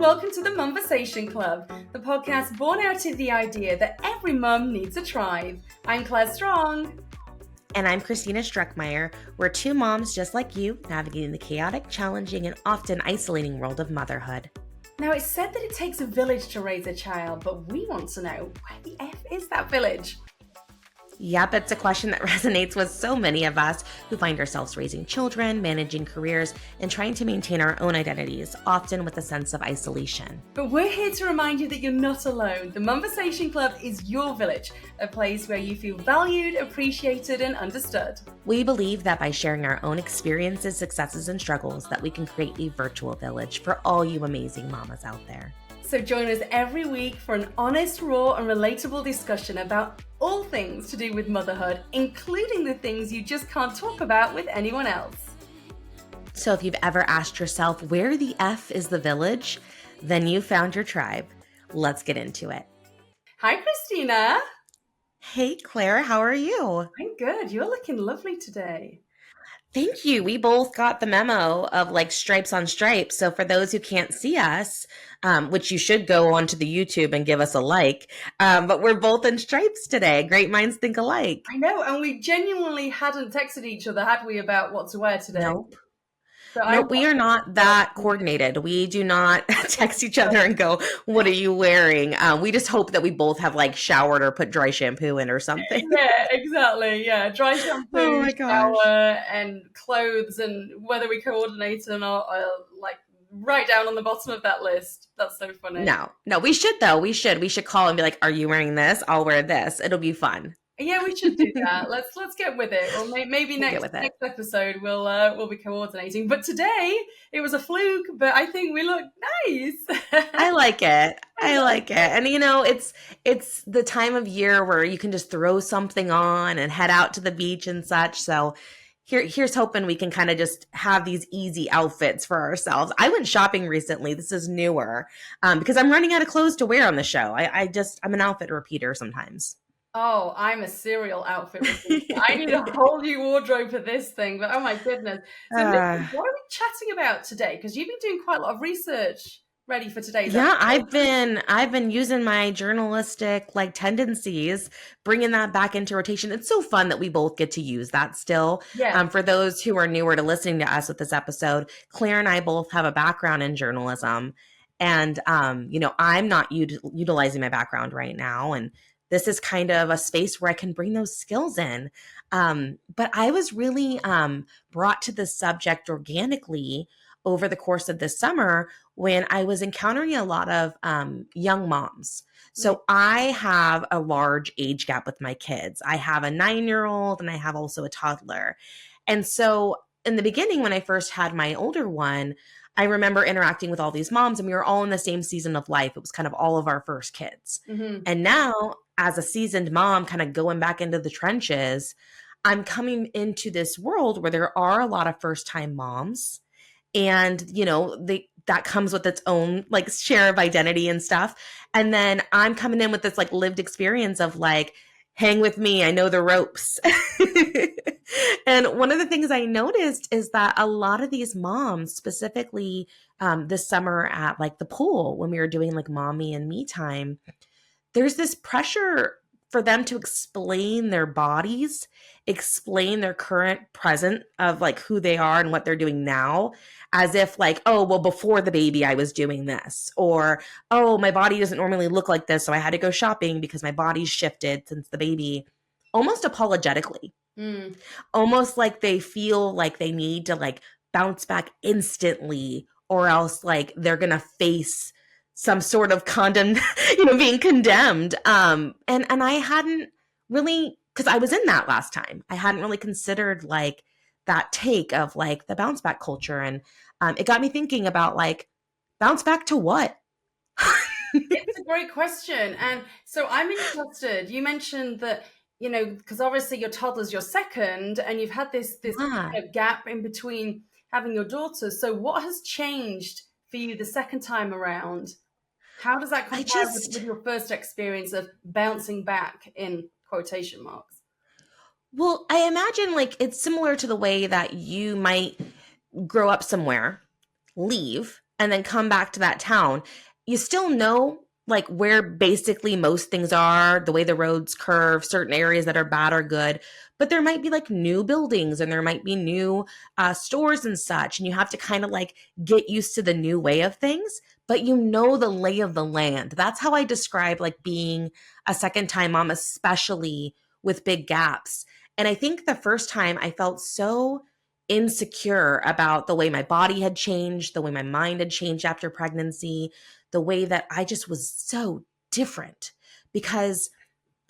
welcome to the Momversation Club, the podcast born out of the idea that every mum needs a tribe. I'm Claire Strong. And I'm Christina Struckmeyer. We're two moms just like you, navigating the chaotic, challenging, and often isolating world of motherhood. Now, it's said that it takes a village to raise a child, but we want to know, where the F is that village? Yep, it's a question that resonates with so many of us who find ourselves raising children, managing careers, and trying to maintain our own identities, often with a sense of isolation. But we're here to remind you that you're not alone. The Momversation Club is your village, a place where you feel valued, appreciated, and understood. We believe that by sharing our own experiences, successes, and struggles, that we can create a virtual village for all you amazing mamas out there. So join us every week for an honest, raw, and relatable discussion about all things to do with motherhood, including the things you just can't talk about with anyone else. So if you've ever asked yourself where the F is the village, then you found your tribe. Let's get into it. Hi, Christina. Hey, Claire, how are you? I'm good. You're looking lovely today. Thank you. We both got the memo of like stripes on stripes. So for those who can't see us, which you should go onto the YouTube and give us a like, but we're both in stripes today. Great minds think alike. I know, and we genuinely hadn't texted each other, had we, about what to wear today? Nope. Nope, we are not that coordinated. We do not text each other and go, what are you wearing? We just hope that we both have like showered or put dry shampoo in or something. Yeah, exactly. Yeah, dry shampoo, shower, and clothes, and whether we coordinate or not, like right down on the bottom of that list. That's so funny. No, we should though. We should call and be like, are you wearing this? I'll wear this. It'll be fun. Yeah, we should do that. Let's get with it. Or maybe next episode we'll be coordinating. But today it was a fluke. But I think we look nice. I like it. And you know, it's the time of year where you can just throw something on and head out to the beach and such. So here's hoping we can kind of just have these easy outfits for ourselves. I went shopping recently. This is newer because I'm running out of clothes to wear on the show. I'm an outfit repeater sometimes. Oh, I'm a serial outfit repeater. I need a whole new wardrobe for this thing, but oh my goodness. So what are we chatting about today? Because you've been doing quite a lot of research ready for today's episode. I've been using my journalistic like tendencies, bringing that back into rotation. It's so fun that we both get to use that still. Yeah. For those who are newer to listening to us with this episode, Claire and I both have a background in journalism. And, I'm not utilizing my background right now. And this is kind of a space where I can bring those skills in. But I was really brought to this subject organically over the course of this summer when I was encountering a lot of young moms. So I have a large age gap with my kids. I have a 9-year-old and I have also a toddler. And so in the beginning, when I first had my older one, I remember interacting with all these moms and we were all in the same season of life. It was kind of all of our first kids. Mm-hmm. And now as a seasoned mom, kind of going back into the trenches, I'm coming into this world where there are a lot of first-time moms. And, that comes with its own like share of identity and stuff. And then I'm coming in with this like lived experience of like, hang with me, I know the ropes. And one of the things I noticed is that a lot of these moms, specifically this summer at like the pool, when we were doing like mommy and me time, there's this pressure for them to explain their bodies, explain their current present of like who they are and what they're doing now, as if like, oh, well, before the baby, I was doing this, or, oh, my body doesn't normally look like this, so I had to go shopping because my body's shifted since the baby, almost apologetically, almost like they feel like they need to like bounce back instantly, or else like they're going to face some sort of being condemned. And I hadn't really, because I was in that last time, I hadn't really considered like that take of like the bounce back culture. And it got me thinking about like, bounce back to what? It's a great question. And so I'm interested, you mentioned that, because obviously your toddler's your second and you've had this kind of gap in between having your daughter. So what has changed for you the second time around? How does that compare with your first experience of bouncing back in quotation marks? Well, I imagine like it's similar to the way that you might grow up somewhere, leave, and then come back to that town, you still know like where basically most things are, the way the roads curve, certain areas that are bad or good. But there might be like new buildings and there might be new stores and such. And you have to kind of like get used to the new way of things, but you know the lay of the land. That's how I describe like being a second time mom, especially with big gaps. And I think the first time I felt so insecure about the way my body had changed, the way my mind had changed after pregnancy, the way that I just was so different. Because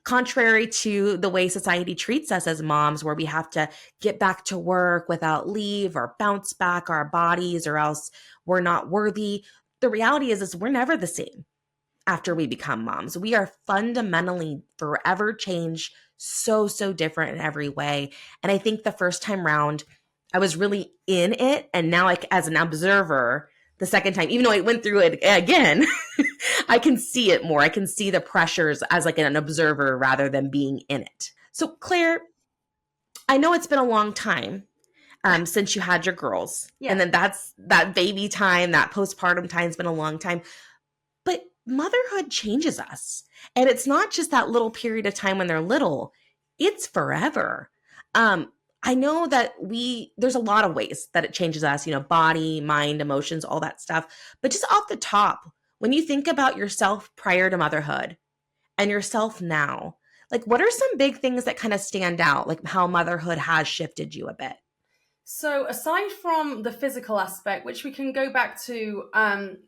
contrary to the way society treats us as moms, where we have to get back to work without leave or bounce back our bodies or else we're not worthy, the reality is we're never the same after we become moms. We are fundamentally forever changed, so, so different in every way. And I think the first time round, I was really in it. And now, like, as an observer, the second time, even though I went through it again, I can see it more. I can see the pressures as like an observer rather than being in it. So, Claire, I know it's been a long time since you had your girls. And Yes. then that's that baby time, that postpartum time's been a long time. But motherhood changes us. And it's not just that little period of time when they're little, it's forever. Um, I know that there's a lot of ways that it changes us, body, mind, emotions, all that stuff. But just off the top, when you think about yourself prior to motherhood and yourself now, like what are some big things that kind of stand out, like how motherhood has shifted you a bit? So, aside from the physical aspect, which we can go back to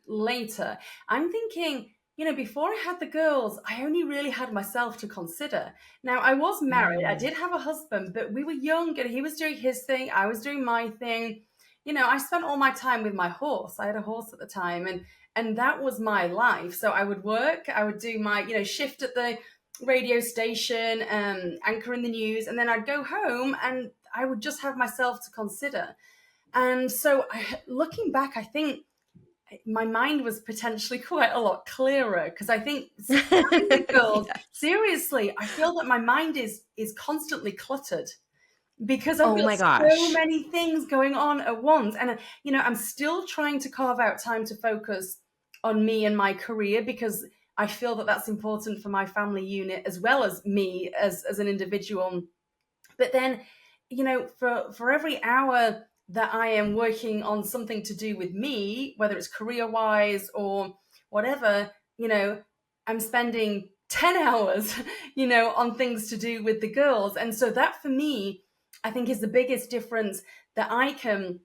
later, I'm thinking, before I had the girls, I only really had myself to consider. Now, I was married, I Mm. did have a husband, but we were young and he was doing his thing, I was doing my thing. I spent all my time with my horse. I had a horse at the time, and that was my life. So I would work, I would do my, shift at the radio station, anchoring the news, and then I'd go home and I would just have myself to consider. And so, looking back, I think my mind was potentially quite a lot clearer because I think having the girls, Yes. seriously, I feel that my mind is constantly cluttered because I've Oh got my so gosh. many things going on at once. And, I'm still trying to carve out time to focus on me and my career because I feel that that's important for my family unit as well as me as an individual. But then, for every hour that I am working on something to do with me, whether it's career wise or whatever, I'm spending 10 hours, on things to do with the girls. And so that for me, I think is the biggest difference that I can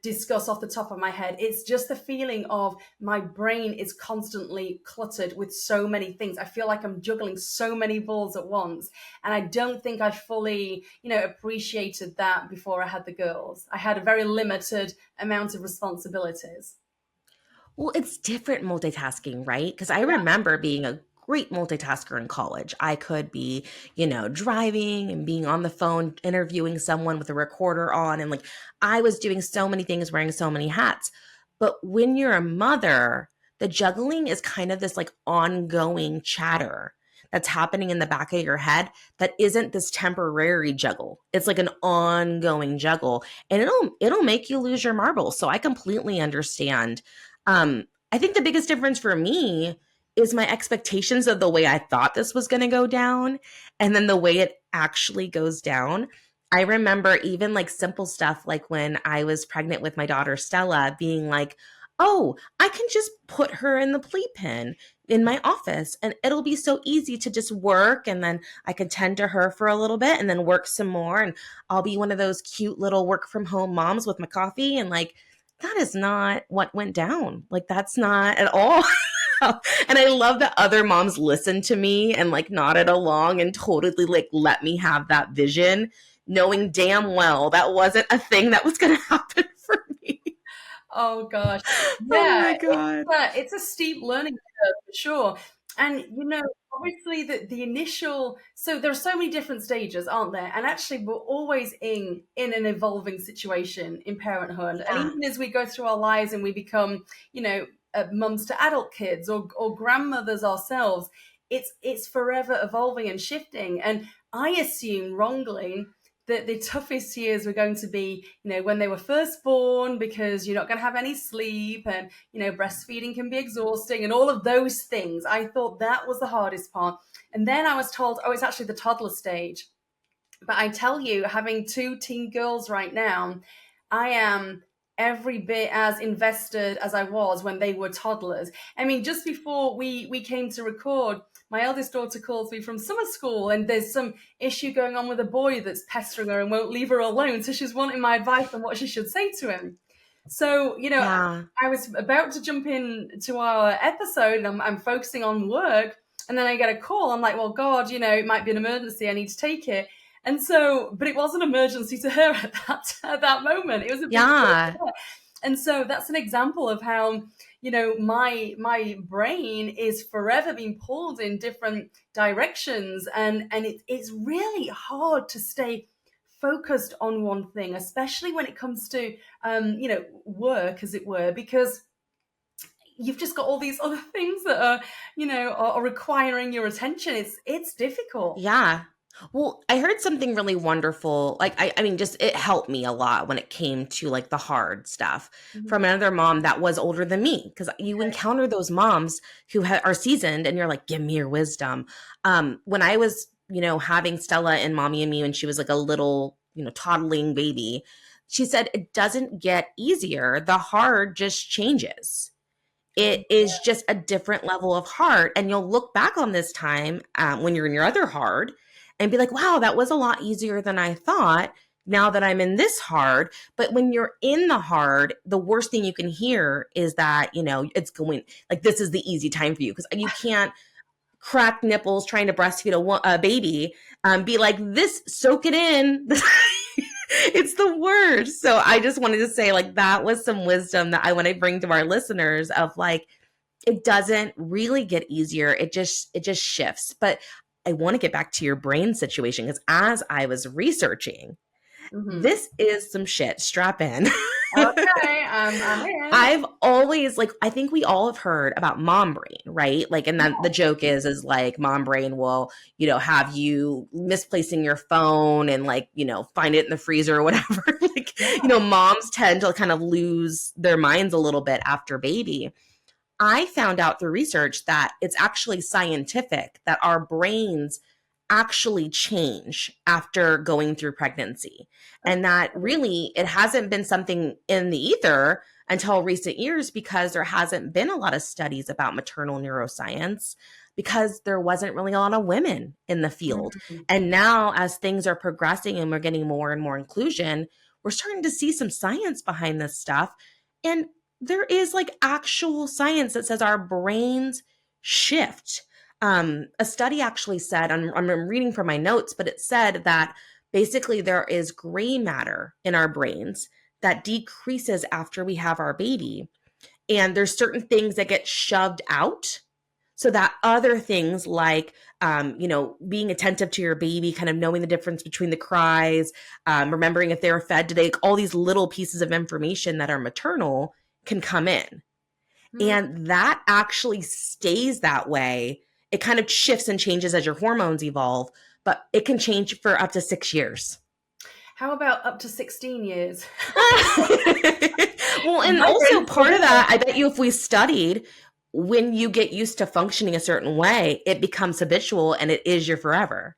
discuss off the top of my head. It's just the feeling of my brain is constantly cluttered with so many things. I feel like I'm juggling so many balls at once. And I don't think I fully, appreciated that before I had the girls. I had a very limited amount of responsibilities. Well, it's different multitasking, right? Because I remember being a great multitasker in college. I could be, driving and being on the phone, interviewing someone with a recorder on. And like I was doing so many things, wearing so many hats. But when you're a mother, the juggling is kind of this like ongoing chatter that's happening in the back of your head that isn't this temporary juggle. It's like an ongoing juggle and it'll make you lose your marbles. So I completely understand. I think the biggest difference for me is my expectations of the way I thought this was going to go down and then the way it actually goes down. I remember even like simple stuff like when I was pregnant with my daughter Stella being like, "Oh, I can just put her in the playpen in my office and it'll be so easy to just work and then I can tend to her for a little bit and then work some more and I'll be one of those cute little work from home moms with my coffee." And like that is not what went down. Like that's not at all. And I love that other moms listened to me and like nodded along and totally like let me have that vision, knowing damn well that wasn't a thing that was going to happen for me. Oh gosh. Oh Yeah, my God. it's a steep learning curve for sure. And obviously the initial, so there are so many different stages, aren't there? And actually we're always in an evolving situation in parenthood. And Yeah. even as we go through our lives and we become, mums to adult kids or grandmothers ourselves, it's forever evolving and shifting. And I assume wrongly the toughest years were going to be, when they were first born, because you're not going to have any sleep, and, breastfeeding can be exhausting, and all of those things. I thought that was the hardest part. And then I was told, oh, it's actually the toddler stage. But I tell you, having two teen girls right now, I am every bit as invested as I was when they were toddlers. I mean, just before we came to record, my eldest daughter calls me from summer school, and there's some issue going on with a boy that's pestering her and won't leave her alone. So she's wanting my advice on what she should say to him. So, Yeah. I was about to jump in to our episode, and I'm focusing on work. And then I get a call. I'm like, well, God, it might be an emergency. I need to take it. And so, but it was an emergency to her at that moment. It was a big deal Yeah. for her. And so that's an example of how, my brain is forever being pulled in different directions, and it's really hard to stay focused on one thing, especially when it comes to work, as it were, because you've just got all these other things that are requiring your attention. It's difficult. Yeah. Well, I heard something really wonderful. Like, I mean, just it helped me a lot when it came to like the hard stuff Mhm. from another mom that was older than me. Cause you Okay. encounter those moms who are seasoned and you're like, give me your wisdom. When I was, having Stella and Mommy and Me when she was like a little, toddling baby, she said it doesn't get easier. The hard just changes. Oh, It is just a different level of hard. And you'll look back on this time when you're in your other hard and be like, wow, that was a lot easier than I thought now that I'm in this hard. But when you're in the hard, the worst thing you can hear is that, it's going like this is the easy time for you because you can't crack nipples trying to breastfeed a baby, be like, this, soak it in. It's the worst. So I just wanted to say, like, that was some wisdom that I want to bring to our listeners of like, it doesn't really get easier. It just shifts. But I want to get back to your brain situation because as I was researching, mhm. this is some shit. Strap in. Okay, I'm in. I've always like I think we all have heard about mom brain, right? Like and then the joke is like mom brain will, have you misplacing your phone and like, find it in the freezer or whatever. Like, Yeah. moms tend to kind of lose their minds a little bit after baby. I found out through research that it's actually scientific that our brains actually change after going through pregnancy. And that Okay. really it hasn't been something in the ether until recent years because there hasn't been a lot of studies about maternal neuroscience because there wasn't really a lot of women in the field. Mhm. And now as things are progressing and we're getting more and more inclusion, we're starting to see some science behind this stuff. And there is like actual science that says our brains shift. A study actually said, I'm reading from my notes, but it said that basically there is gray matter in our brains that decreases after we have our baby. And there's certain things that get shoved out so that other things like being attentive to your baby, kind of knowing the difference between the cries, remembering if they were fed today, like all these little pieces of information that are maternal can come in. Mm. And that actually stays that way. It kind of shifts and changes as your hormones evolve, but it can change for up to 6 years. How about up to 16 years? Well, and My also brain's still part of there. that, I bet you if we studied, when you get used to functioning a certain way, it becomes habitual and it is your forever.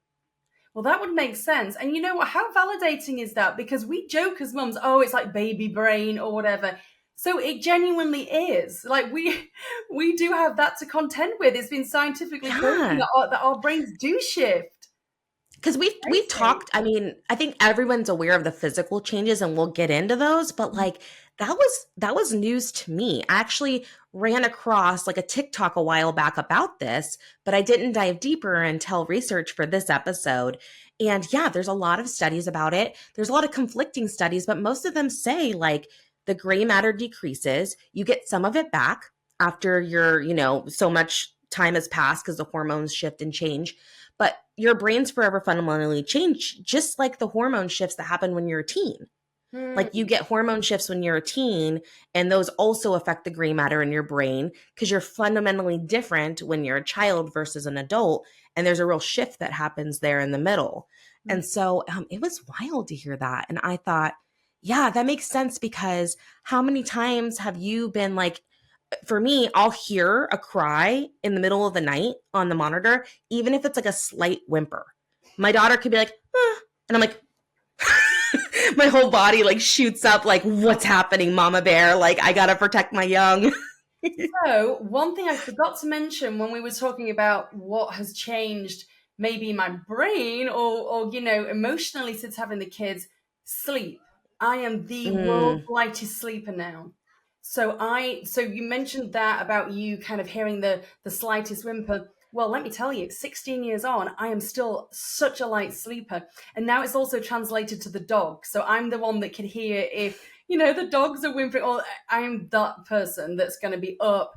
Well, that would make sense. And you know what? How validating is that? Because we joke as mums, oh, it's like baby brain or whatever. So it genuinely is. Like we do have that to contend with. It's been scientifically proven Yeah. that our brains do shift. Because we've Crazy. talked, I mean, I think everyone's aware of the physical changes and we'll get into those, but like that was news to me. I actually ran across like a TikTok a while back about this, but I didn't dive deeper until research for this episode. And yeah, there's a lot of studies about it. There's a lot of conflicting studies, but most of them say like the gray matter decreases, you get some of it back after so much time has passed because the hormones shift and change, but your brain's forever fundamentally change, just like the hormone shifts that happen when you're a teen. Like you Hmm. get hormone shifts when you're a teen, and those also affect the gray matter in your brain because you're fundamentally different when you're a child versus an adult. And there's a real shift that happens there in the middle. And so it was wild to hear that. And I thought, yeah, that makes sense because how many times have you been like, for me, I'll hear a cry in the middle of the night on the monitor, even if it's like a slight whimper. My daughter could be like, and I'm like, my whole body like shoots up, like, what's happening, Mama Bear? Like, I gotta protect my young. So, one thing I forgot to mention when we were talking about what has changed maybe my brain or emotionally since having the kids, sleep. I am the world's Mm, lightest sleeper now. So you mentioned that about you kind of hearing the slightest whimper. Well, let me tell you, 16 years on, I am still such a light sleeper. And now it's also translated to the dog. So I'm the one that can hear if the dogs are whimpering, or I'm that person that's going to be up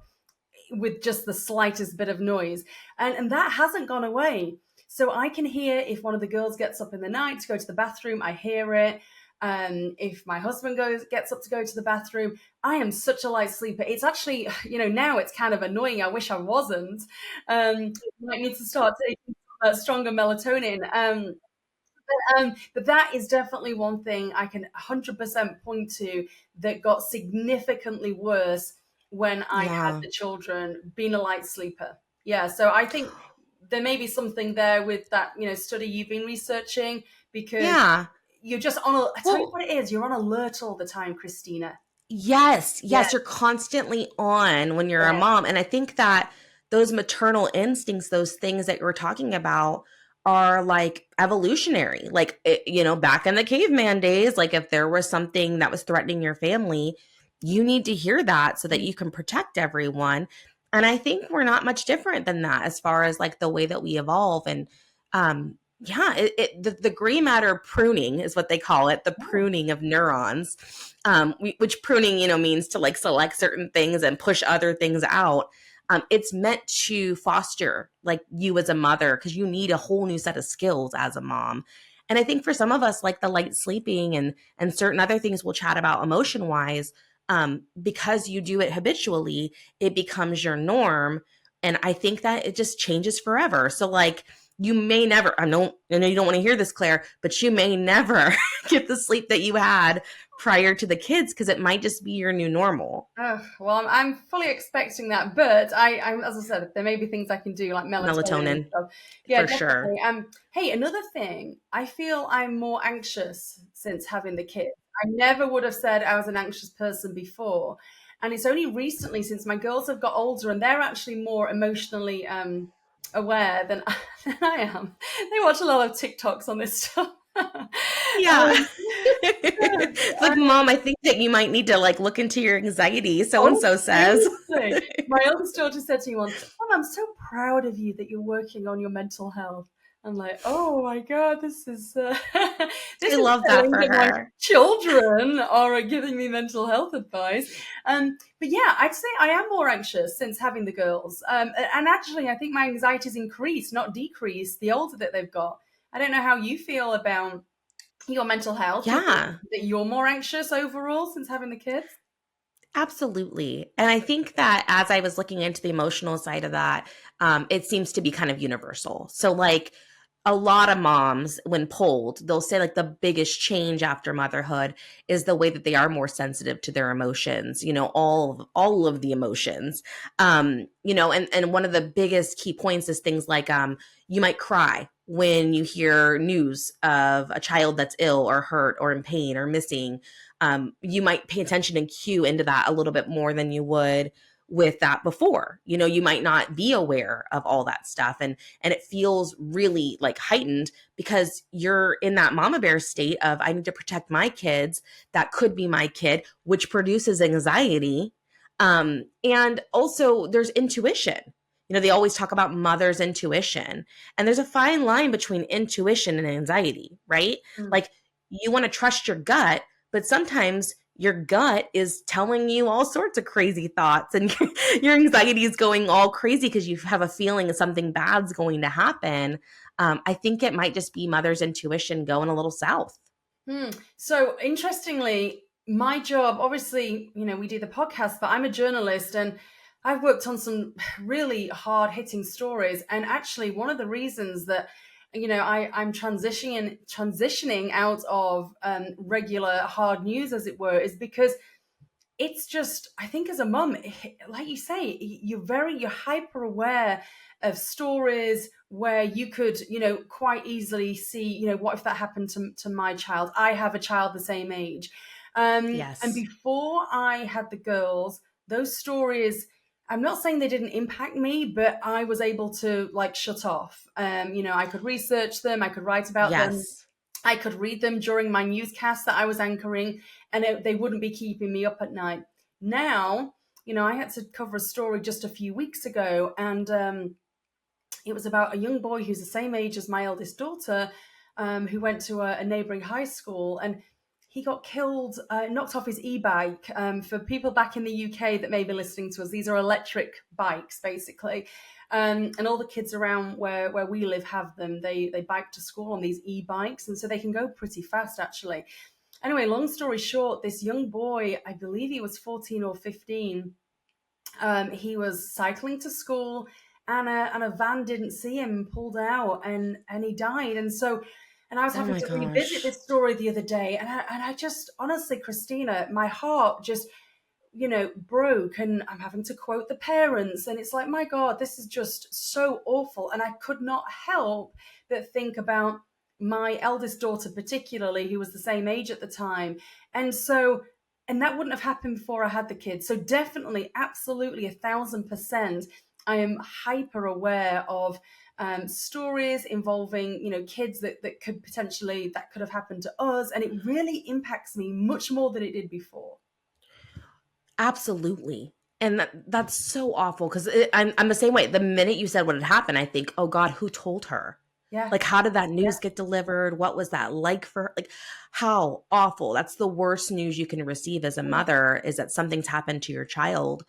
with just the slightest bit of noise. And that hasn't gone away. So I can hear if one of the girls gets up in the night to go to the bathroom, I hear it. If my husband gets up to go to the bathroom, I am such a light sleeper. It's actually, now it's kind of annoying. I wish I wasn't. Might need to start taking stronger melatonin. But that is definitely one thing I can 100% point to that got significantly worse when I had yeah. the children, being a light sleeper. Yeah, so I think there may be something there with that, study you've been researching because Yeah. you're just I tell you Well, what it is, you're on alert all the time, Christina. yes, Yeah, yes, you're constantly on when you're a yeah. mom. And I think that those maternal instincts, those things that you're talking about are like evolutionary. Like, back in the caveman days, like if there was something that was threatening your family, you need to hear that so that Mm. you can protect everyone. And I think we're not much different than that as far as like the way that we evolve. And yeah, the gray matter pruning is what they call it, the Oh. pruning of neurons, which pruning, means to like select certain things and push other things out. It's meant to foster like you as a mother because you need a whole new set of skills as a mom. And I think for some of us, like the light sleeping and certain other things we'll chat about emotion wise, because you do it habitually, it becomes your norm. And I think that it just changes forever. So like you may never, I know you don't want to hear this, Claire, but you may never get the sleep that you had prior to the kids because it might just be your new normal. Oh, well, I'm fully expecting that, but I'm as I said, there may be things I can do like melatonin and Melatonin, stuff. Yeah, for sure. definitely. Hey, another thing, I feel I'm more anxious since having the kids. I never would have said I was an anxious person before, and it's only recently since my girls have got older and they're actually more emotionally aware than than I am. They watch a lot of TikToks on this stuff. Yeah. Um, It's like, Mom, I think that you might need to like look into your anxiety. So and Oh, so says. seriously. My eldest daughter said to me once, Mom, I'm so proud of you that you're working on your mental health. I'm like, oh my God, this is I this is love that showing for that my her. children are giving me mental health advice. But yeah, I'd say I am more anxious since having the girls. And actually, I think my anxiety's increased, not decreased, the older that they've got. I don't know how you feel about your mental health. Do you think Yeah. that you're more anxious overall since having the kids? Absolutely. And I think that as I was looking into the emotional side of that, it seems to be kind of universal. So, like, a lot of moms, when polled, they'll say, like, the biggest change after motherhood is the way that they are more sensitive to their emotions, all of the emotions. And one of the biggest key points is things like you might cry when you hear news of a child that's ill or hurt or in pain or missing. You might pay attention and cue into that a little bit more than you would with that before. You might not be aware of all that stuff, and it feels really like heightened because you're in that mama bear state of I need to protect my kids. That could be my kid, which produces anxiety. And also there's intuition. They always talk about mother's intuition, and there's a fine line between intuition and anxiety, right? Mm. Like, you want to trust your gut, but sometimes your gut is telling you all sorts of crazy thoughts, and your anxiety is going all crazy because you have a feeling something bad's going to happen. I think it might just be mother's intuition going a little south. So interestingly, my job, obviously, we do the podcast, but I'm a journalist and I've worked on some really hard hitting stories. And actually, one of the reasons that I'm transitioning out of regular hard news, as it were, is because it's just, I think as a mum, like you say, you're hyper aware of stories where you could, quite easily see, what if that happened to my child? I have a child the same age. And Yes. before I had the girls, those stories, I'm not saying they didn't impact me, but I was able to like shut off. I could research them, I could write about them, Yes. I could read them during my newscast that I was anchoring, and they wouldn't be keeping me up at night. Now, I had to cover a story just a few weeks ago, and it was about a young boy who's the same age as my eldest daughter, who went to a neighboring high school, and he got killed, knocked off his e-bike. For people back in the UK that may be listening to us, these are electric bikes, basically. And all the kids around where we live have them. They bike to school on these e-bikes, and so they can go pretty fast, actually. Anyway, long story short, this young boy, I believe he was 14 or 15, he was cycling to school, and a van didn't see him, pulled out, and he died. And I was Oh having my to revisit gosh. this story the other day, and I just, honestly, Christina, my heart just, broke, and I'm having to quote the parents, and it's like, my God, this is just so awful. And I could not help but think about my eldest daughter, particularly, who was the same age at the time. And that wouldn't have happened before I had the kids. So definitely, absolutely, 1,000%, I am hyper aware of stories involving, kids that could potentially, that could have happened to us, and it really impacts me much more than it did before. Absolutely. And that's so awful because I'm the same way. The minute you said what had happened, I think, oh God, who told her? Yeah. Like, how did that Yeah. news get delivered? What was that like for her? Like, how awful. That's the worst news you can receive as a mother, is that something's happened to your child.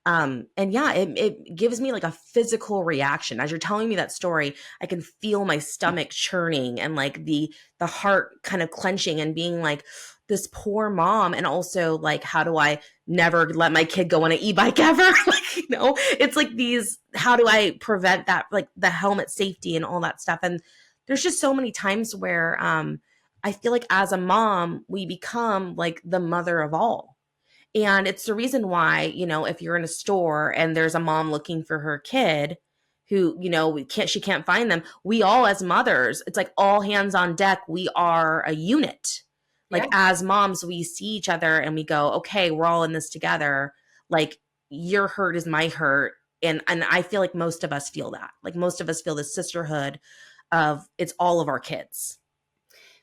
And yeah, it gives me like a physical reaction. As you're telling me that story, I can feel my stomach churning and like the heart kind of clenching and being like, this poor mom. And also like, how do I never let my kid go on an e-bike ever? Like, it's like these, how do I prevent that, like the helmet safety and all that stuff. And there's just so many times where I feel like as a mom, we become like the mother of all. And it's the reason why, if you're in a store and there's a mom looking for her kid who, she can't find them, we all as mothers, it's like all hands on deck. We are a unit. Yeah. Like as moms, we see each other and we go, okay, we're all in this together. Like your hurt is my hurt. And I feel like most of us feel that. Like most of us feel this sisterhood of it's all of our kids.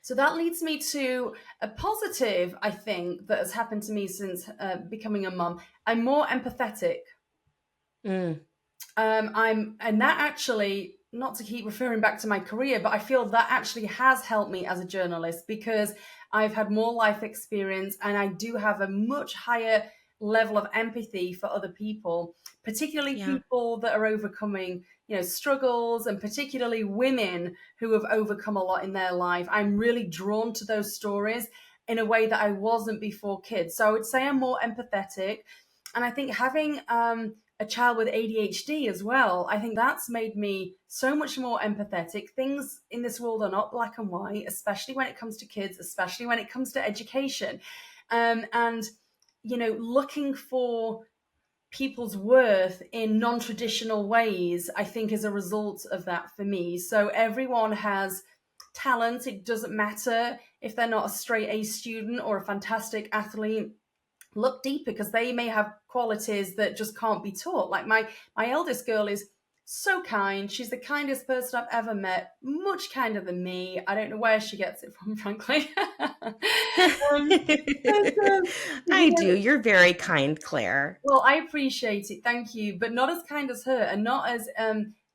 So that leads me to a positive, I think, that has happened to me since becoming a mum. I'm more empathetic. Mm, And that actually, not to keep referring back to my career, but I feel that actually has helped me as a journalist because I've had more life experience and I do have a much higher level of empathy for other people, particularly yeah. people that are overcoming, struggles, and particularly women who have overcome a lot in their life. I'm really drawn to those stories in a way that I wasn't before kids. So I would say I'm more empathetic. And I think having a child with ADHD as well, I think that's made me so much more empathetic. Things in this world are not black and white, especially when it comes to kids, especially when it comes to education. And, looking for people's worth in non-traditional ways, I think is a result of that for me. So everyone has talent. It doesn't matter if they're not a straight A student or a fantastic athlete. Look deeper because they may have qualities that just can't be taught. Like my eldest girl is so kind. She's the kindest person I've ever met, much kinder than me. I don't know where she gets it from, frankly. But, I do. You're very kind, Claire. well, I appreciate it, thank you, but not as kind as her, and not as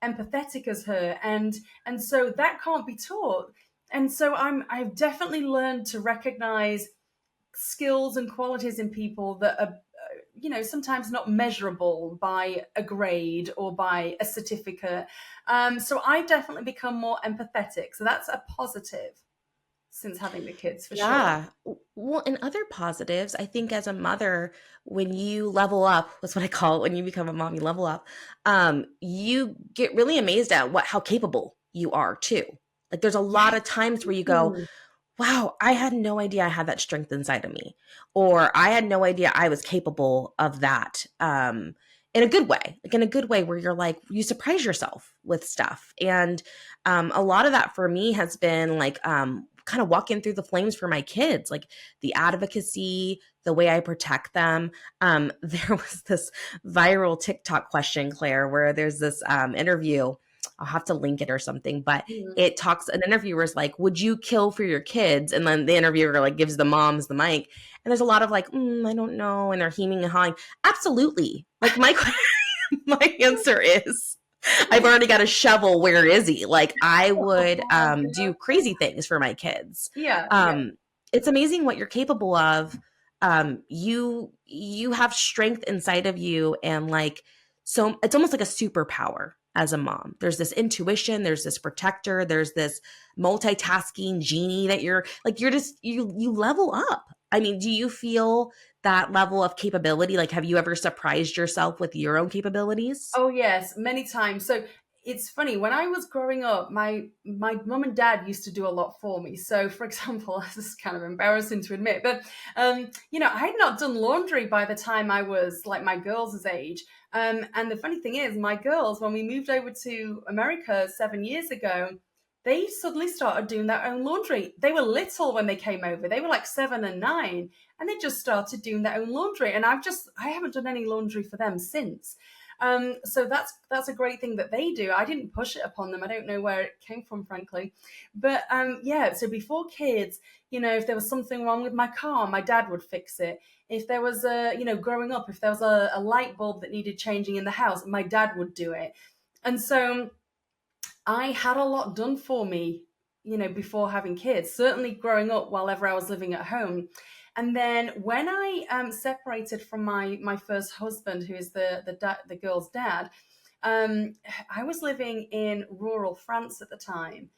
empathetic as her, and so that can't be taught. And so I've definitely learned to recognize skills and qualities in people that are, sometimes not measurable by a grade or by a certificate. So I've definitely become more empathetic. So that's a positive since having the kids, for sure. Yeah. Well, and other positives, I think as a mother, when you level up, that's what I call it, when you become a mom, you level up, you get really amazed at how capable you are too. Like there's a lot Yes. of times where you go, wow, I had no idea I had that strength inside of me, or I had no idea I was capable of that. In a good way, like in a good way where you're like, you surprise yourself with stuff. And a lot of that for me has been like kind of walking through the flames for my kids, like the advocacy, the way I protect them. There was this viral TikTok question, Claire, where there's this interview. I'll have to link it or something, but Mhm. it talks, an interviewer's like, would you kill for your kids? And then the interviewer like gives the moms the mic, and there's a lot of like, I don't know, and they're heming and hawing. Absolutely. Like my my answer is, I've already got a shovel, where is he? Like I would Oh, do crazy things for my kids. yeah, yeah. um it's amazing what you're capable of. You have strength inside of you, and like, so it's almost like a superpower as a mom. There's this intuition, there's this protector, there's this multitasking genie that you're like, you're just, you level up. I mean, do you feel that level of capability? Like, have you ever surprised yourself with your own capabilities? Oh yes, many times. So it's funny, when I was growing up, my mum and dad used to do a lot for me. So for example, this is kind of embarrassing to admit, but I had not done laundry by the time I was like my girls' age. And the funny thing is, my girls, when we moved over to America 7 years ago, they suddenly started doing their own laundry. They were little when they came over. They were like 7 and 9, and they just started doing their own laundry. And I haven't done any laundry for them since. So that's a great thing that they do. I didn't push it upon them. I don't know where it came from, frankly. But yeah, so before kids, if there was something wrong with my car, my dad would fix it. If there was growing up, if there was a light bulb that needed changing in the house, my dad would do it. And so I had a lot done for me, before having kids, certainly growing up while ever I was living at home. And then when I separated from my first husband, who is the girl's dad, um, I was living in rural France at the time.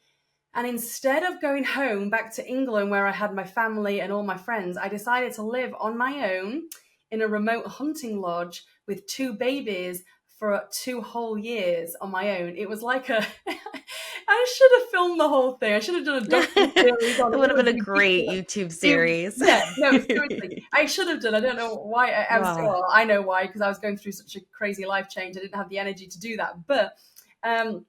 And instead of going home back to England where I had my family and all my friends, I decided to live on my own in a remote hunting lodge with two babies for 2 whole years on my own. It was like I should have filmed the whole thing. I should have done a docu-series on It it. would It have was been a great ridiculous. YouTube It, series. yeah, no, seriously, I should have done. I don't know why. Wow. Well, I know why, because I was going through such a crazy life change. I didn't have the energy to do that. But um,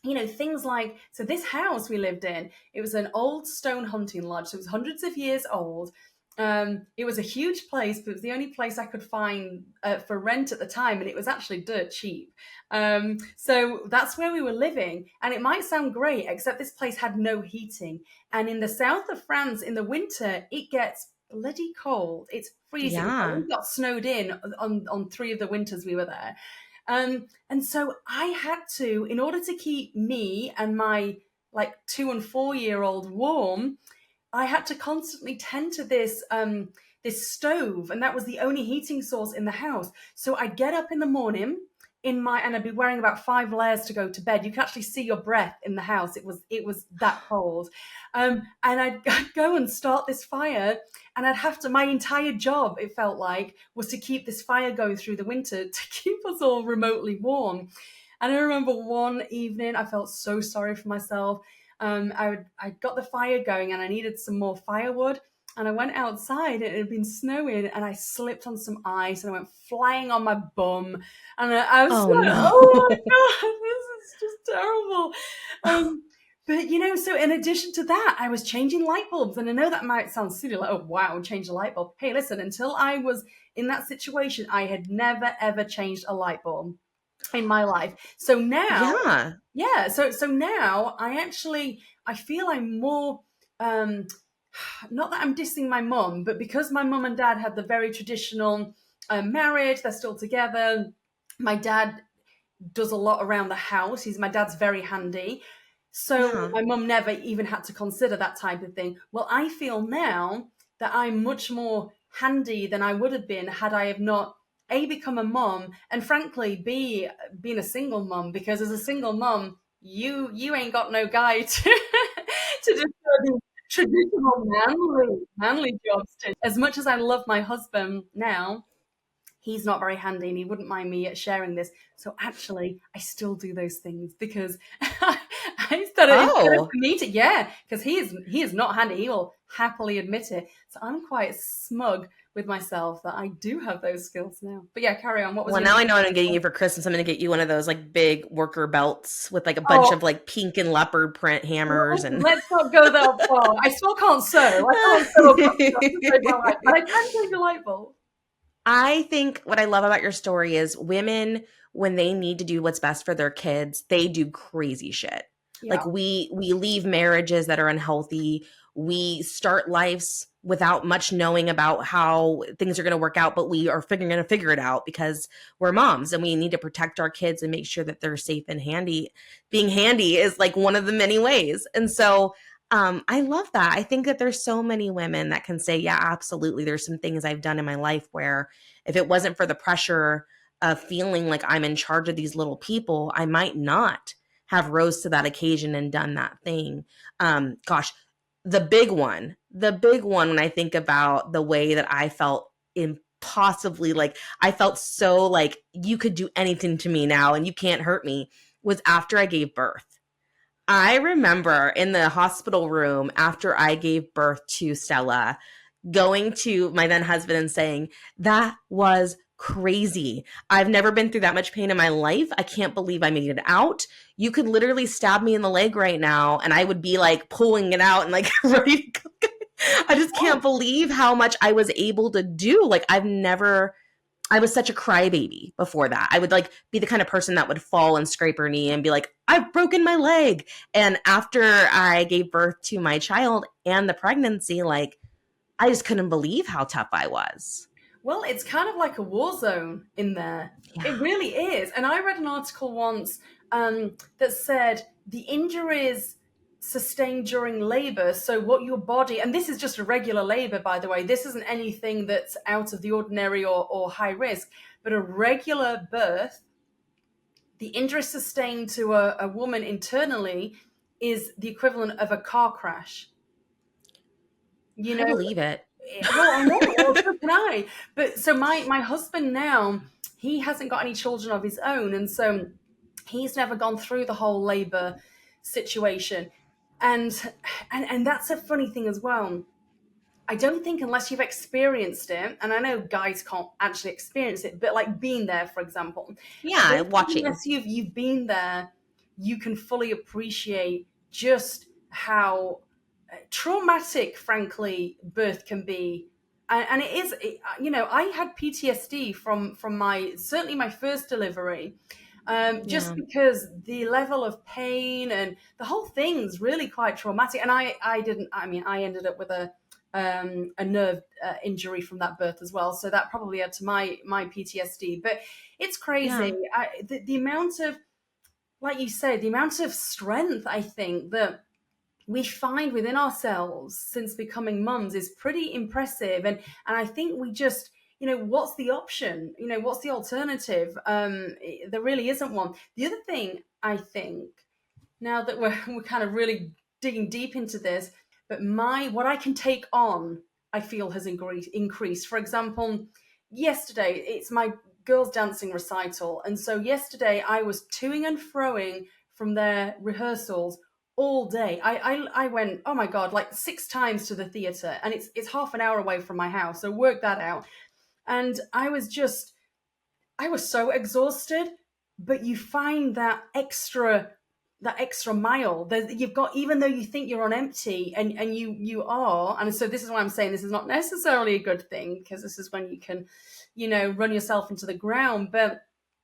things like, so this house we lived in, it was an old stone hunting lodge, so it was hundreds of years old. It was a huge place, but it was the only place I could find for rent at the time, and it was actually dirt cheap. So that's where we were living, and it might sound great, except this place had no heating. And in the south of France, in the winter, it gets bloody cold. It's freezing. Yeah. We got snowed in on 3 of the winters we were there. And so I had to, in order to keep me and my like 2 and 4 year old warm, I had to constantly tend to this stove, and that was the only heating source in the house. So I'd get up in the morning and I'd be wearing about 5 layers to go to bed. You could actually see your breath in the house. It was that cold. And I'd go and start this fire, and I'd have to. My entire job, it felt like, was to keep this fire going through the winter to keep us all remotely warm. And I remember one evening, I felt so sorry for myself. I got the fire going and I needed some more firewood. And I went outside, and it had been snowing, and I slipped on some ice and I went flying on my bum. And I was Oh like, no. oh my God, this is just terrible. But so in addition to that, I was changing light bulbs. And I know that might sound silly, like, oh wow, change a light bulb. Hey, listen, until I was in that situation, I had never ever changed a light bulb in my life. So now, Yeah. yeah, so now I feel I'm more um not that I'm dissing my mum, but because my mum and dad had the very traditional marriage, they're still together. My dad does a lot around the house. My dad's very handy. So Yeah. my mum never even had to consider that type of thing. Well, I feel now that I'm much more handy than I would have been had I have not A, become a mum, and frankly, B, being a single mum, because as a single mum, you ain't got no guy to to just do traditional manly jobs to. As much as I love my husband now, he's not very handy and he wouldn't mind me sharing this. So actually, I still do those things because instead of Oh, for me to, yeah, because he is not handy. He will happily admit it. So I'm quite smug with myself that I do have those skills now. But yeah, carry on. What was well, your now next I know what I'm getting one? you for Christmas. I'm going to get you one of those like big worker belts with like a bunch Oh, of like pink and leopard print hammers and let's not go that far. I still can't sew. I can't sew a button to save my life, but I can change a light bulb. I think what I love about your story is women, when they need to do what's best for their kids, they do crazy shit. Yeah. Like we leave marriages that are unhealthy. We start lives without much knowing about how things are going to work out, but we are figuring going to figure it out because we're moms and we need to protect our kids and make sure that they're safe and handy. Being handy is like one of the many ways. And so I love that. I think that there's so many women that can say, yeah, absolutely. There's some things I've done in my life where if it wasn't for the pressure of feeling like I'm in charge of these little people, I might not have rose to that occasion and done that thing. Gosh, the big one when I think about the way that I felt impossibly like I felt so like you could do anything to me now and you can't hurt me was after I gave birth. I remember in the hospital room after I gave birth to Stella, going to my then husband and saying, that was crazy. I've never been through that much pain in my life. I can't believe I made it out. You could literally stab me in the leg right now, and I would be like pulling it out and like ready to go. I just can't believe how much I was able to do. Like, I was such a crybaby before that. I would like be the kind of person that would fall and scrape her knee and be like, I've broken my leg. And after I gave birth to my child and the pregnancy, like I just couldn't believe how tough I was. Well, it's kind of like a war zone in there. Yeah. It really is. And I read an article once that said the injuries sustained during labor. So, what your body, and this is just a regular labor, by the way, this isn't anything that's out of the ordinary or high risk, but a regular birth, the injury sustained to a woman internally is the equivalent of a car crash. You I know, believe it. well, I know. Well, so can I. But so my husband now, he hasn't got any children of his own, and so he's never gone through the whole labor situation, and and that's a funny thing as well. I don't think unless you've experienced it, and I know guys can't actually experience it, but like being there, for example, I Yeah, don't think watching. unless you've been there, you can fully appreciate just how traumatic, frankly, birth can be. And it is, I had PTSD from my certainly my first delivery, just Yeah. because the level of pain and the whole thing's really quite traumatic. And I didn't. I mean, I ended up with a nerve injury from that birth as well, so that probably added to my PTSD. But it's crazy. Yeah. The amount of, like you say, the amount of strength I think that we find within ourselves since becoming mums is pretty impressive. And I think we just, what's the option, what's the alternative? There really isn't one. The other thing I think, now that we're kind of really digging deep into this, but my what I can take on, I feel has increased. For example, yesterday it's my girls dancing recital, and so yesterday I was toing and froing from their rehearsals all day. I went, oh my god, like 6 times to the theater, and it's half an hour away from my house, so work that out. And I was so exhausted, but you find that extra mile that you've got, even though you think you're on empty, and you are. And so this is why I'm saying this is not necessarily a good thing, because this is when you can, run yourself into the ground. But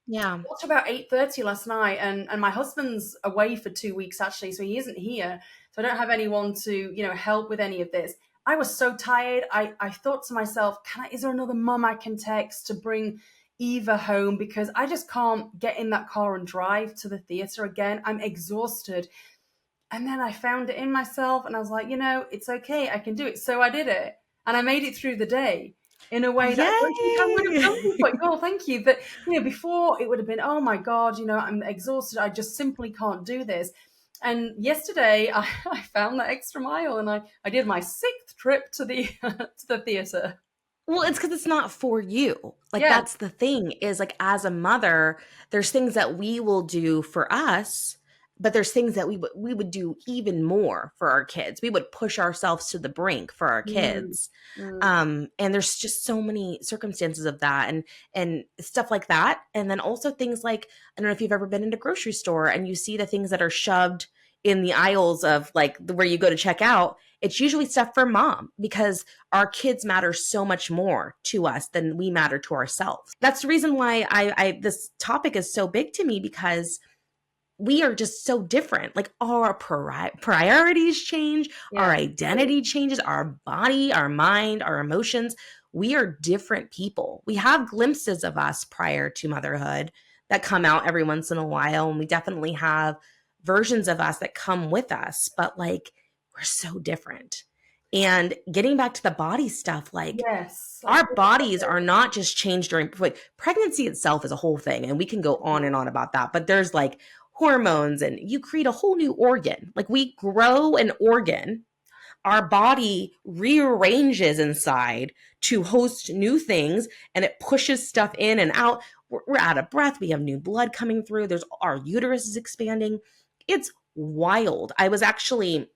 Yeah. got to about 8:30 last night, and my husband's away for 2 weeks actually, so he isn't here. So I don't have anyone to, help with any of this. I was so tired. I thought to myself, is there another mum I can text to bring Eva home, because I just can't get in that car and drive to the theater again. I'm exhausted. And then I found it in myself, and I was like, it's okay. I can do it. So I did it, and I made it through the day in a way that I don't think I would have done Yay. before. Oh, thank you. But, before it would have been, oh my God, I'm exhausted. I just simply can't do this. And yesterday I found that extra mile, and I did my sixth trip to the to the theater. Well, it's because it's not for you. Like, Yeah. that's the thing is, like, as a mother, there's things that we will do for us, but there's things that we would do even more for our kids. We would push ourselves to the brink for our Mm, kids. mm. And there's just so many circumstances of that and stuff like that. And then also things like, I don't know if you've ever been in a grocery store and you see the things that are shoved in the aisles of like where you go to check out. It's usually stuff for mom because our kids matter so much more to us than we matter to ourselves. That's the reason why I this topic is so big to me because we are just so different. Like our priorities change, our Yeah. identity changes, our body, our mind, our emotions. We are different people. We have glimpses of us prior to motherhood that come out every once in a while. And we definitely have versions of us that come with us, but like we're so different. And getting back to the body stuff, like Yes. Let's our talk about bodies are this. not just changed during like, pregnancy itself is a whole thing and we can go on and on about that, but there's like hormones and you create a whole new organ. Like we grow an organ, our body rearranges inside to host new things and it pushes stuff in and out. We're out of breath, we have new blood coming through, there's our uterus is expanding. It's wild. I was actually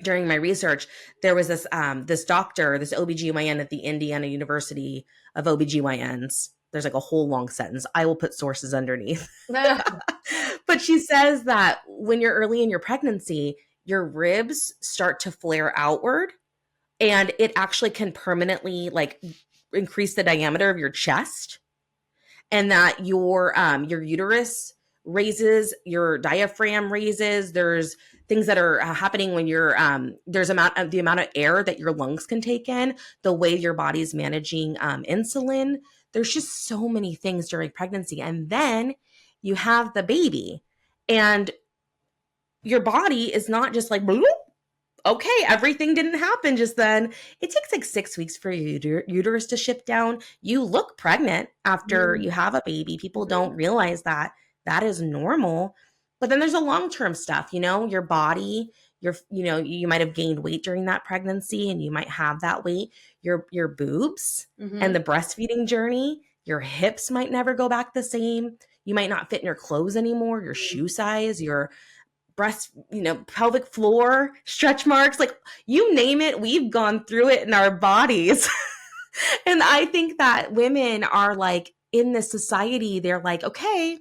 during my research, there was this doctor, this OBGYN at the Indiana University of OBGYNs. There's like a whole long sentence. I will put sources underneath. But she says that when you're early in your pregnancy, your ribs start to flare outward and it actually can permanently like increase the diameter of your chest and that your uterus raises, your diaphragm raises. There's things that are happening when you're there's the amount of air that your lungs can take in, the way your body's managing insulin. There's just so many things during pregnancy, and then you have the baby, and your body is not just like bloop, okay, everything didn't happen just then. It takes like 6 weeks for your uterus to shift down. You look pregnant after you Mm, have a baby. People mhm. don't realize that that is normal. But then there's a long-term stuff, your body, you might have gained weight during that pregnancy and you might have that weight, your boobs and Mhm. the breastfeeding journey, your hips might never go back the same. You might not fit in your clothes anymore, your shoe size, your breast, pelvic floor, stretch marks, like you name it, we've gone through it in our bodies. And I think that women are like in this society, they're like, okay,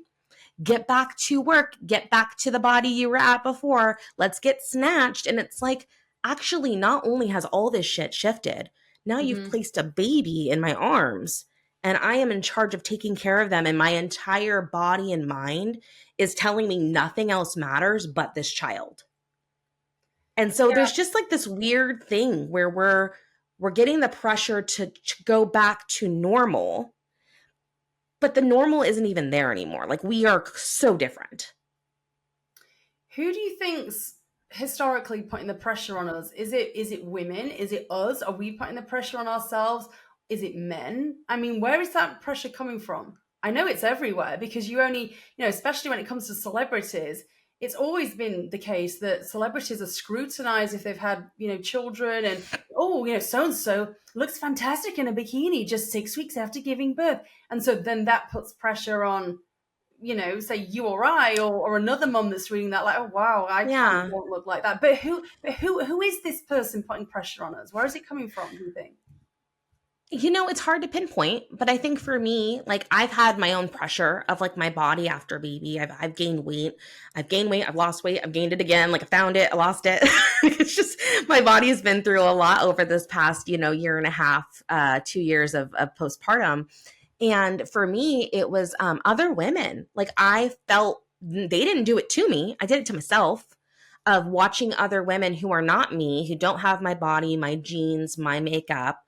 get back to work, get back to the body you were at before, let's get snatched. And it's like, actually, not only has all this shit shifted, now you've Mhm. placed a baby in my arms and I am in charge of taking care of them. And my entire body and mind is telling me nothing else matters but this child. And so there's just like this weird thing where we're getting the pressure to go back to normal, but the normal isn't even there anymore. Like we are so different. Who do you think's historically putting the pressure on us? Is it women? Is it us? Are we putting the pressure on ourselves? Is it men? I mean, where is that pressure coming from? I know it's everywhere because especially when it comes to celebrities, it's always been the case that celebrities are scrutinized if they've had, children and so and so looks fantastic in a bikini just 6 weeks after giving birth. And so then that puts pressure on say you or I or another mom that's reading that, like, oh wow, I kind of Yeah. won't look like that. But who is this person putting pressure on us? Where is it coming from, do you think? It's hard to pinpoint, but I think for me, like I've had my own pressure of like my body after baby. I've gained weight. I've gained weight. I've lost weight. I've gained it again. Like I found it. I lost it. It's just my body has been through a lot over this past, year and a half, 2 years of postpartum. And for me, it was other women. Like I felt they didn't do it to me. I did it to myself of watching other women who are not me, who don't have my body, my genes, my makeup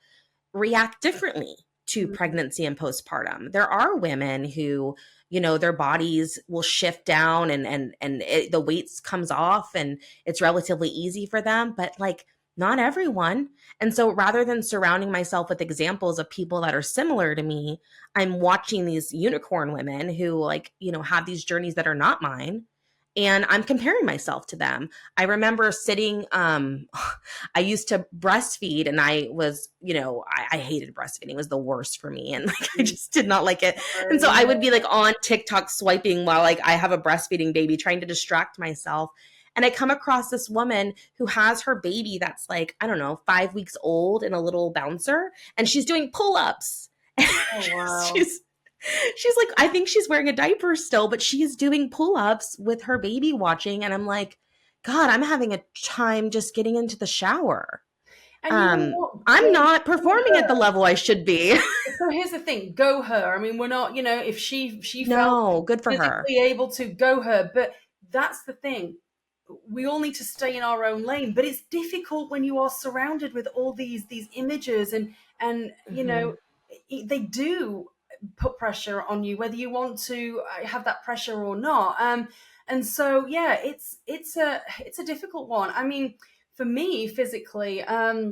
react differently to Mm, pregnancy and postpartum. There are women who, their bodies will shift down and the weight comes off and it's relatively easy for them, but like not everyone. And so rather than surrounding myself with examples of people that are similar to me, I'm watching these unicorn women who like, have these journeys that are not mine and I'm comparing myself to them. I remember sitting, I used to breastfeed, and I was, I hated breastfeeding. It was the worst for me. And like, I Mhm. just did not like it. And so I would be Yeah. like on TikTok swiping while like I have a breastfeeding baby, trying to distract myself. And I come across this woman who has her baby that's like, I don't know, 5 weeks old in a little bouncer, and she's doing pull ups. Oh, wow. she's she's like, I think she's wearing a diaper still, but she's doing pull-ups with her baby watching. And I'm like, God, I'm having a time just getting into the shower. And you know what? I'm not Go performing at the her. level I should be. So here's the thing, go her. I mean, we're not, if she felt No, good for her. physically able to, go her. But that's the thing. We all need to stay in our own lane, but it's difficult when you are surrounded with all these images, and Hmm. they do put pressure on you, whether you want to have that pressure or not. And so yeah, it's a difficult one. I mean, for me physically, I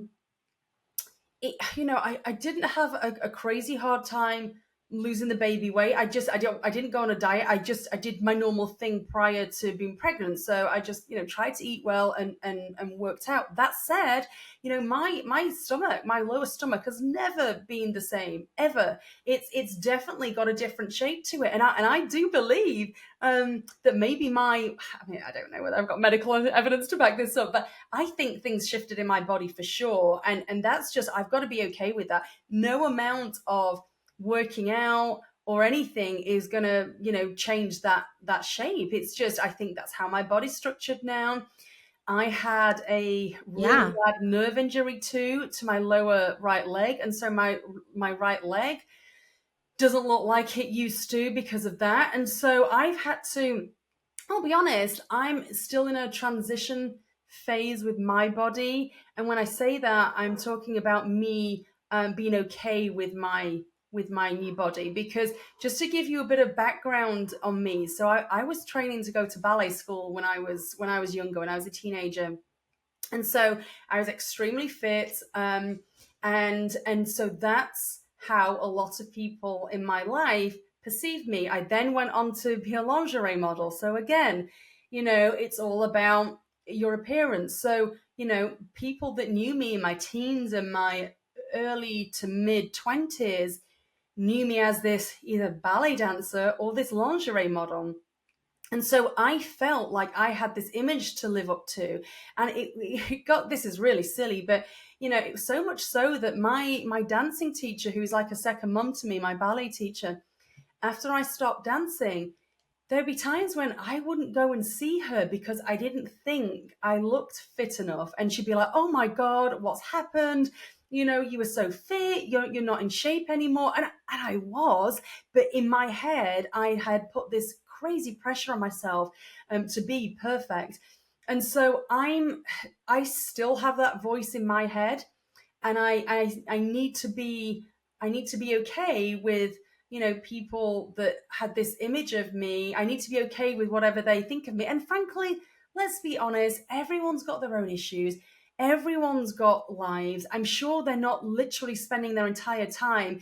didn't have a crazy hard time losing the baby weight. I didn't go on a diet. I did my normal thing prior to being pregnant. So I just, tried to eat well and worked out. That said, my stomach, my lower stomach has never been the same ever. It's definitely got a different shape to it. And I do believe that maybe I mean, I don't know whether I've got medical evidence to back this up, but I think things shifted in my body for sure. And that's just, I've got to be okay with that. No amount of working out or anything is going to, change that shape. It's just, I think that's how my body's structured now. I had a really Yeah. bad nerve injury too to my lower right leg, and so my right leg doesn't look like it used to because of that. And so I've had to, I'll be honest, I'm still in a transition phase with my body. And when I say that, I'm talking about me being okay with my new body. Because just to give you a bit of background on me, so I was training to go to ballet school when I was younger, when I was a teenager. And so I was extremely fit, and so that's how a lot of people in my life perceived me. I then went on to be a lingerie model. So again, it's all about your appearance. So people that knew me in my teens and my early to mid 20s knew me as this either ballet dancer or this lingerie model. And so I felt like I had this image to live up to. And it got, this is really silly, but it was so much so that my dancing teacher, who's like a second mum to me, my ballet teacher, after I stopped dancing, there'd be times when I wouldn't go and see her because I didn't think I looked fit enough. And she'd be like, "Oh my God, what's happened? You were so fit, you're not in shape anymore." And I was, but in my head, I had put this crazy pressure on myself to be perfect. And so I still have that voice in my head, and I need to be okay with people that had this image of me. I need to be okay with whatever they think of me. And frankly, let's be honest, everyone's got their own issues. Everyone's got lives. I'm sure they're not literally spending their entire time,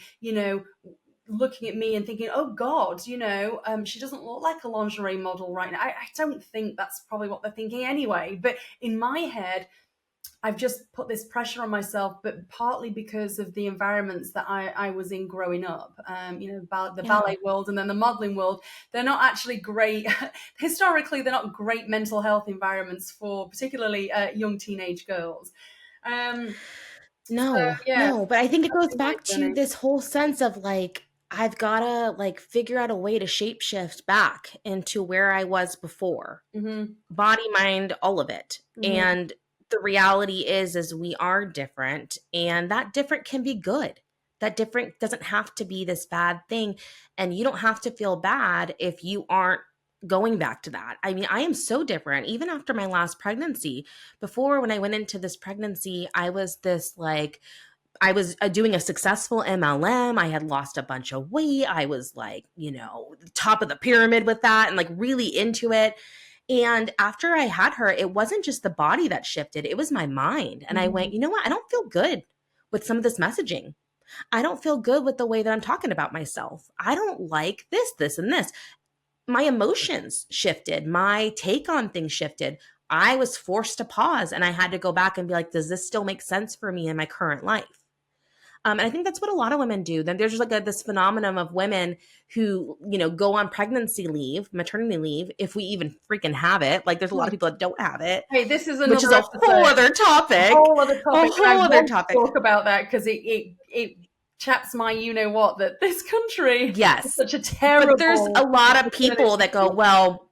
looking at me and thinking, "Oh God, she doesn't look like a lingerie model right now." I don't think that's probably what they're thinking anyway. But in my head, I've just put this pressure on myself, but partly because of the environments that I was in growing up. The Yeah. ballet world and then the modeling world, they're not actually great. Historically, they're not great mental health environments for particularly young teenage girls. Um, so, No, yeah, no. But I think it that's goes been my back to journey. this whole sense of like, I've got to like figure out a way to shapeshift back into where I was before. Hmm. Body, mind, all of it. Hmm. And the reality is we are different, and that different can be good. That different doesn't have to be this bad thing, and you don't have to feel bad if you aren't going back to that. I mean, I am so different even after my last pregnancy. Before, when I went into this pregnancy, I was this like, I was doing a successful MLM. I had lost a bunch of weight. I was like, top of the pyramid with that and like really into it. And after I had her, it wasn't just the body that shifted, it was my mind. And I went, Hmm. you know what? I don't feel good with some of this messaging. I don't feel good with the way that I'm talking about myself. I don't like this, this, and this. my emotions shifted. My take on things shifted. I was forced to pause and I had to go back and be like, does this still make sense for me in my current life? And I think that's what a lot of women do. Then there's just like this phenomenon of women who, go on pregnancy leave, maternity leave, if we even freaking have it. Like there's a lot of people that don't have it, Hey, this is which is another a whole episode, other a topic. whole other A topic, and I whole other want to topic. talk about that because it chaps my you know what, that this country is Yes. such a But there's a terrible lot of people maternity that go, leave. well,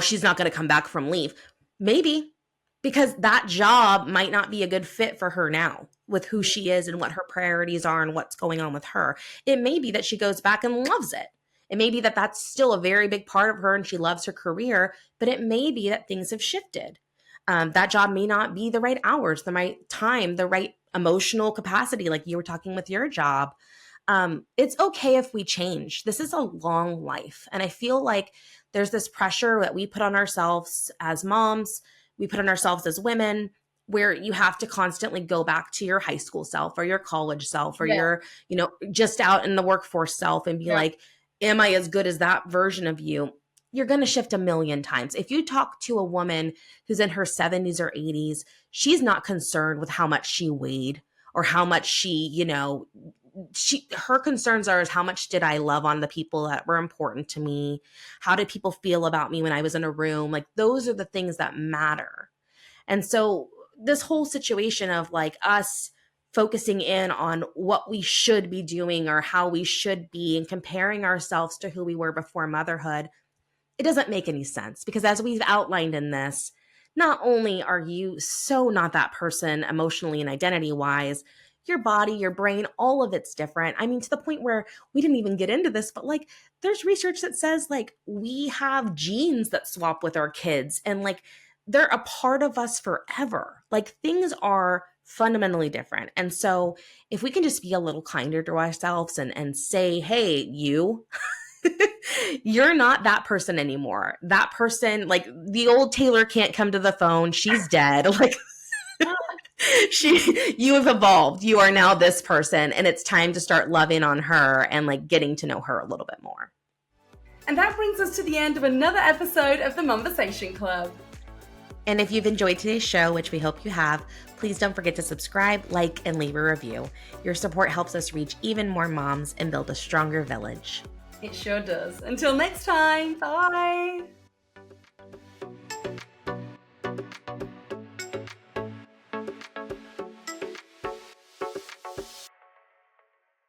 she's not going to come back from leave. Maybe, because that job might not be a good fit for her now with who she is and what her priorities are and what's going on with her. It may be that she goes back and loves it. It may be that that's still a very big part of her and she loves her career, but it may be that things have shifted. That job may not be the right hours, the right time, the right emotional capacity, like you were talking with your job. It's okay if we change. This is a long life. And I feel like there's this pressure that we put on ourselves as moms, we put on ourselves as women, where you have to constantly go back to your high school self or your college self or Yeah, your, just out in the workforce self and be yeah, like, am I as good as that version of you? You're going to shift a million times. If you talk to a woman who's in her 70s or 80s, she's not concerned with how much she weighed or how much her concerns are is how much did I love on the people that were important to me? How did people feel about me when I was in a room? Like those are the things that matter. And so this whole situation of like us focusing in on what we should be doing or how we should be and comparing ourselves to who we were before motherhood, it doesn't make any sense because as we've outlined in this, not only are you so not that person emotionally and identity wise, your body, your brain, all of it's different. I mean, to the point where we didn't even get into this, but like there's research that says like we have genes that swap with our kids and like they're a part of us forever. Like things are fundamentally different. And so if we can just be a little kinder to ourselves and say, hey, you, you're not that person anymore. That person, like the old Taylor can't come to the phone. She's dead. Like you have evolved. You are now this person and it's time to start loving on her and like getting to know her a little bit more. and that brings us to the end of another episode of the Momversation Club. And if you've enjoyed today's show, which we hope you have, please don't forget to subscribe, like, and leave a review. Your support helps us reach even more moms and build a stronger village. It sure does. Until next time, bye.